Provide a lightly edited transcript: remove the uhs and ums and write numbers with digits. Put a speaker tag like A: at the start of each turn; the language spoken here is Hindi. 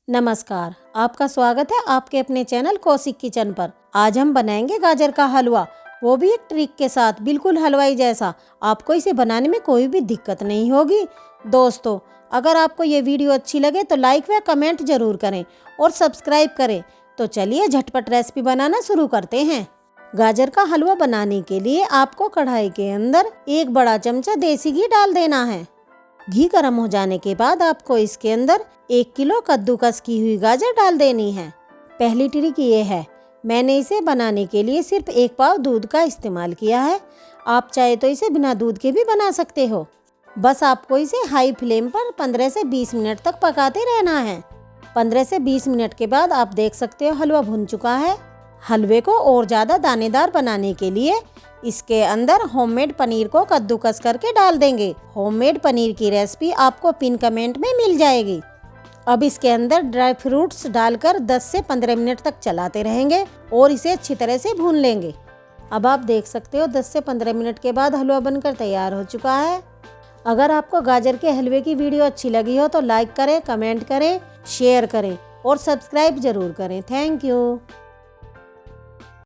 A: नमस्कार, आपका स्वागत है आपके अपने चैनल कौशिक किचन पर। आज हम बनाएंगे गाजर का हलवा, वो भी एक ट्रिक के साथ, बिल्कुल हलवाई जैसा। आपको इसे बनाने में कोई भी दिक्कत नहीं होगी। दोस्तों, अगर आपको ये वीडियो अच्छी लगे तो लाइक व कमेंट जरूर करें और सब्सक्राइब करें। तो चलिए झटपट रेसिपी बनाना शुरू करते हैं। गाजर का हलवा बनाने के लिए आपको कढ़ाई के अंदर 1 बड़ा चमचा देसी घी डाल देना है। घी गर्म हो जाने के बाद आपको इसके अंदर 1 किलो कद्दूकस की हुई गाजर डाल देनी है। पहली ट्रिक ये है, मैंने इसे बनाने के लिए सिर्फ 1 पाव दूध का इस्तेमाल किया है। आप चाहे तो इसे बिना दूध के भी बना सकते हो। बस आपको इसे हाई फ्लेम पर 15 से 20 मिनट तक पकाते रहना है। 15 से 20 मिनट के बाद आप देख सकते हो हलवा भुन चुका है। हलवे को और ज़्यादा दानेदार बनाने के लिए इसके अंदर होममेड पनीर को कद्दूकस करके डाल देंगे। होममेड पनीर की रेसिपी आपको पिन कमेंट में मिल जाएगी। अब इसके अंदर ड्राई फ्रूट्स डालकर 10 से 15 मिनट तक चलाते रहेंगे और इसे अच्छी तरह से भून लेंगे। अब आप देख सकते हो 10 से 15 मिनट के बाद हलवा बनकर तैयार हो चुका है। अगर आपको गाजर के हलवे की वीडियो अच्छी लगी हो तो लाइक करें, कमेंट करें, शेयर करें और सब्सक्राइब जरूर करें। Thank you.